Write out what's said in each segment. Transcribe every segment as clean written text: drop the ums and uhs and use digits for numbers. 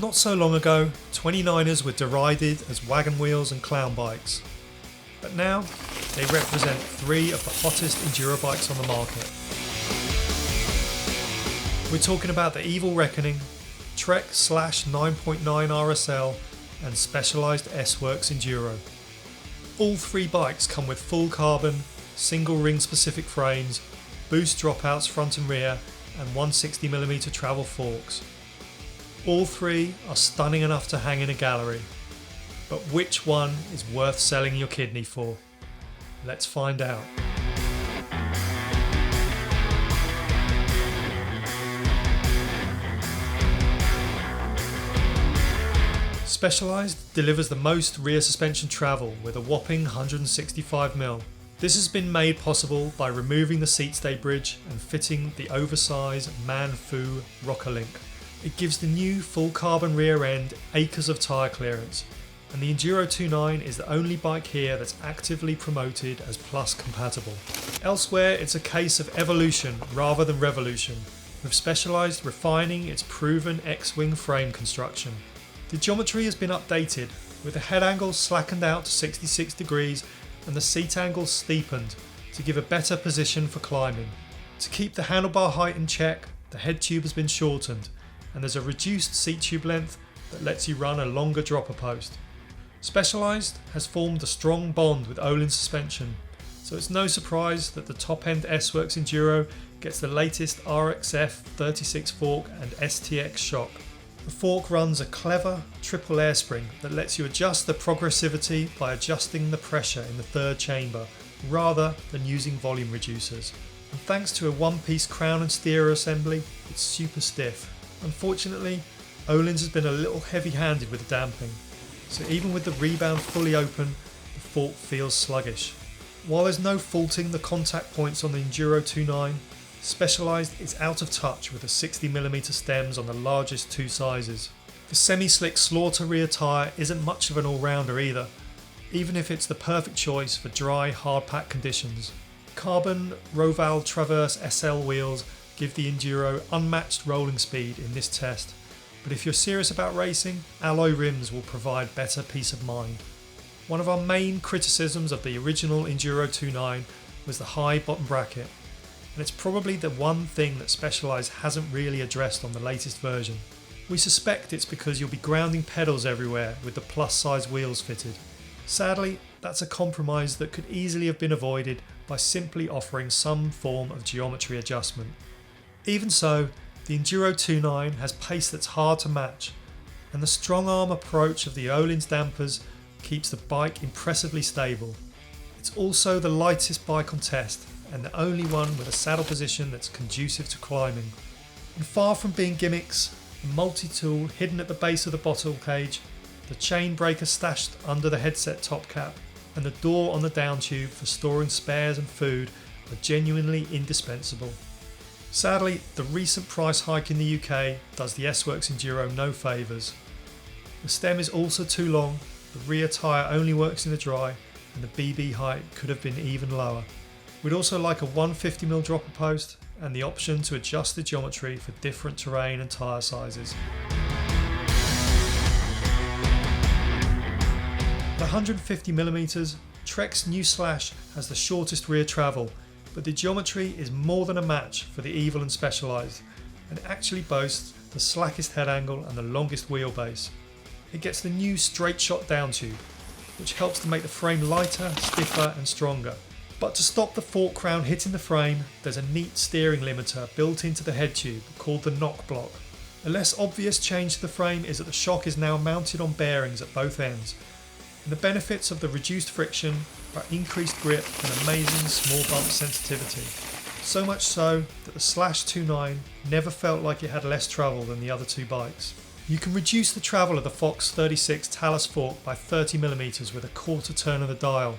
Not so long ago, 29ers were derided as wagon wheels and clown bikes. But now, they represent three of the hottest enduro bikes on the market. We're talking about the evil Wreckoning, Trek / 9.9 RSL and Specialized S-Works Enduro. All three bikes come with full carbon, single ring specific frames, boost dropouts front and rear, and 160mm travel forks. All three are stunning enough to hang in a gallery. But which one is worth selling your kidney for? Let's find out. Specialized delivers the most rear suspension travel with a whopping 165mm. This has been made possible by removing the seat stay bridge and fitting the oversized Man-Fu rocker link. It gives the new full carbon rear end acres of tyre clearance, and the Enduro 2.9 is the only bike here that's actively promoted as Plus compatible. Elsewhere, it's a case of evolution rather than revolution, with Specialized refining its proven X-wing frame construction. The geometry has been updated, with the head angle slackened out to 66 degrees and the seat angle steepened to give a better position for climbing. To keep the handlebar height in check, the head tube has been shortened, and there's a reduced seat tube length that lets you run a longer dropper post. Specialized has formed a strong bond with Olin suspension, so it's no surprise that the top-end S-Works Enduro gets the latest RXF 36 fork and STX shock. The fork runs a clever triple air spring that lets you adjust the progressivity by adjusting the pressure in the third chamber rather than using volume reducers. And thanks to a one-piece crown and steerer assembly, it's super stiff. Unfortunately, Öhlins has been a little heavy-handed with the damping, so even with the rebound fully open, the fork feels sluggish. While there's no faulting the contact points on the Enduro 2.9, Specialized is out of touch with the 60mm stems on the largest two sizes. The semi-slick Slaughter rear tyre isn't much of an all-rounder either, even if it's the perfect choice for dry, hard-packed conditions. Carbon Roval Traverse SL wheels give the Enduro unmatched rolling speed in this test, but if you're serious about racing, alloy rims will provide better peace of mind. One of our main criticisms of the original Enduro 2.9 was the high bottom bracket, and it's probably the one thing that Specialized hasn't really addressed on the latest version. We suspect it's because you'll be grounding pedals everywhere with the plus size wheels fitted. Sadly, that's a compromise that could easily have been avoided by simply offering some form of geometry adjustment. Even so, the Enduro 2.9 has pace that's hard to match, and the strong arm approach of the Öhlins dampers keeps the bike impressively stable. It's also the lightest bike on test, and the only one with a saddle position that's conducive to climbing. And far from being gimmicks, the multi-tool hidden at the base of the bottle cage, the chain breaker stashed under the headset top cap, and the door on the down tube for storing spares and food are genuinely indispensable. Sadly, the recent price hike in the UK does the S-Works Enduro no favours. The stem is also too long, the rear tyre only works in the dry, and the BB height could have been even lower. We'd also like a 150mm dropper post and the option to adjust the geometry for different terrain and tyre sizes. At 150mm, Trek's new Slash has the shortest rear travel, but the geometry is more than a match for the Evil and Specialized, and actually boasts the slackest head angle and the longest wheelbase. It gets the new straight shot down tube, which helps to make the frame lighter, stiffer and stronger. But to stop the fork crown hitting the frame, there's a neat steering limiter built into the head tube called the knock block. A less obvious change to the frame is that the shock is now mounted on bearings at both ends, and the benefits of the reduced friction are increased grip and amazing small bump sensitivity. So much so that the Slash 2.9 never felt like it had less travel than the other two bikes. You can reduce the travel of the Fox 36 Talus fork by 30mm with a quarter turn of the dial.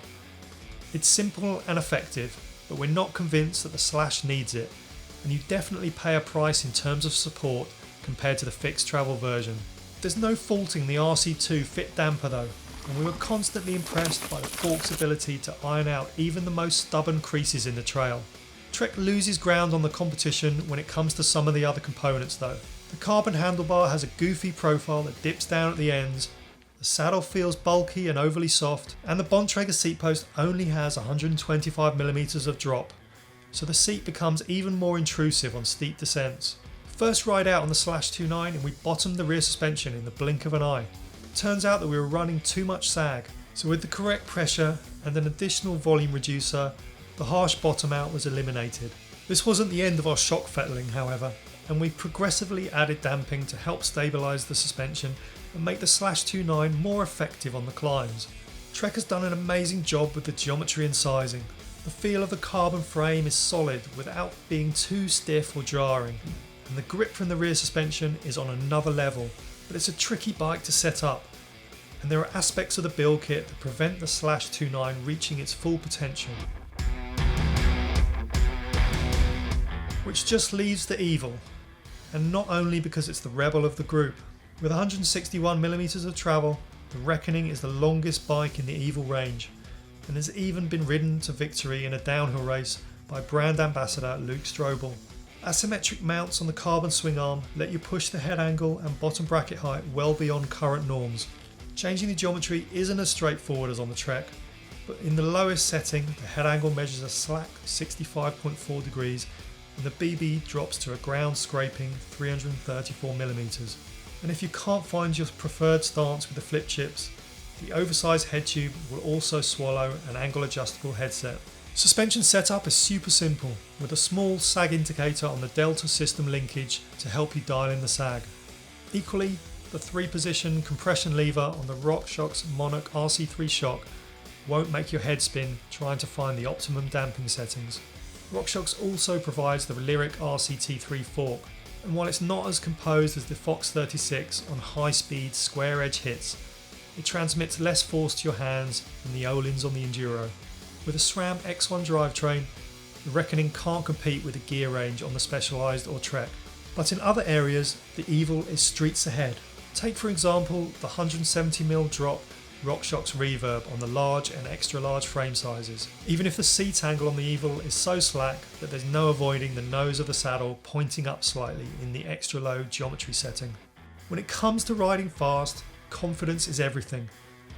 It's simple and effective, but we're not convinced that the Slash needs it, and you definitely pay a price in terms of support compared to the fixed travel version. There's no faulting the RC2 fit damper though, and we were constantly impressed by the fork's ability to iron out even the most stubborn creases in the trail. Trek loses ground on the competition when it comes to some of the other components though. The carbon handlebar has a goofy profile that dips down at the ends, the saddle feels bulky and overly soft, and the Bontrager seat post only has 125mm of drop, so the seat becomes even more intrusive on steep descents. First ride out on the Slash 2.9 and we bottomed the rear suspension in the blink of an eye. Turns out that we were running too much sag, so with the correct pressure and an additional volume reducer, the harsh bottom out was eliminated. This wasn't the end of our shock fettling, however, and we progressively added damping to help stabilise the suspension and make the Slash 2.9 more effective on the climbs. Trek has done an amazing job with the geometry and sizing. The feel of the carbon frame is solid without being too stiff or jarring, and the grip from the rear suspension is on another level, but it's a tricky bike to set up, and there are aspects of the build kit that prevent the Slash 2.9 reaching its full potential. Which just leaves the evil, and not only because it's the rebel of the group. With 161mm of travel, the Wreckoning is the longest bike in the evil range, and has even been ridden to victory in a downhill race by brand ambassador Luke Strobel. Asymmetric mounts on the carbon swing arm let you push the head angle and bottom bracket height well beyond current norms. Changing the geometry isn't as straightforward as on the Trek, but in the lowest setting the head angle measures a slack 65.4 degrees and the BB drops to a ground scraping 334mm. And if you can't find your preferred stance with the flip chips, the oversized head tube will also swallow an angle adjustable headset. Suspension setup is super simple, with a small sag indicator on the Delta system linkage to help you dial in the sag. Equally, the 3-position compression lever on the RockShox Monarch RC3 shock won't make your head spin trying to find the optimum damping settings. RockShox also provides the Lyric RCT3 fork, and while it's not as composed as the Fox 36 on high-speed square edge hits, it transmits less force to your hands than the Öhlins on the Enduro. With a SRAM X1 drivetrain, the Wreckoning can't compete with the gear range on the Specialized or Trek, but in other areas the evil is streets ahead. Take for example the 170mm drop RockShox reverb on the large and extra large frame sizes, even if the seat angle on the evil is so slack that there's no avoiding the nose of the saddle pointing up slightly in the extra low geometry setting. When it comes to riding fast, confidence is everything,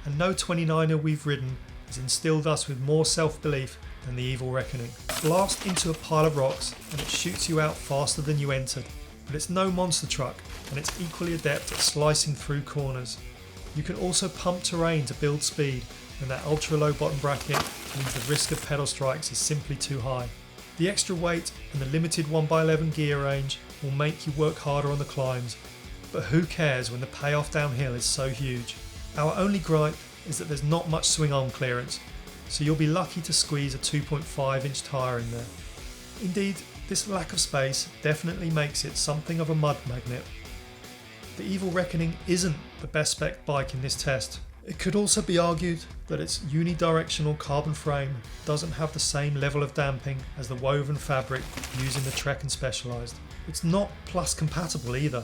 and no 29er we've ridden has instilled us with more self-belief than the evil Wreckoning. Blast into a pile of rocks and it shoots you out faster than you entered, but it's no monster truck and it's equally adept at slicing through corners. You can also pump terrain to build speed when that ultra low bottom bracket means the risk of pedal strikes is simply too high. The extra weight and the limited 1x11 gear range will make you work harder on the climbs, but who cares when the payoff downhill is so huge. Our only gripe is that there's not much swing arm clearance, so you'll be lucky to squeeze a 2.5 inch tyre in there. Indeed, this lack of space definitely makes it something of a mud magnet. The evil Wreckoning isn't the best spec bike in this test. It could also be argued that its unidirectional carbon frame doesn't have the same level of damping as the woven fabric used in the Trek and Specialized. It's not Plus compatible either,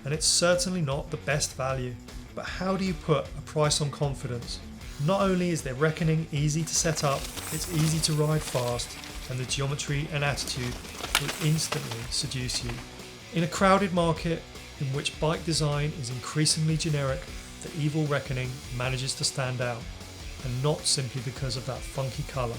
and it's certainly not the best value. But how do you put a price on confidence? Not only is the Wreckoning easy to set up, it's easy to ride fast, and the geometry and attitude will instantly seduce you. In a crowded market in which bike design is increasingly generic, the evil Wreckoning manages to stand out, and not simply because of that funky colour.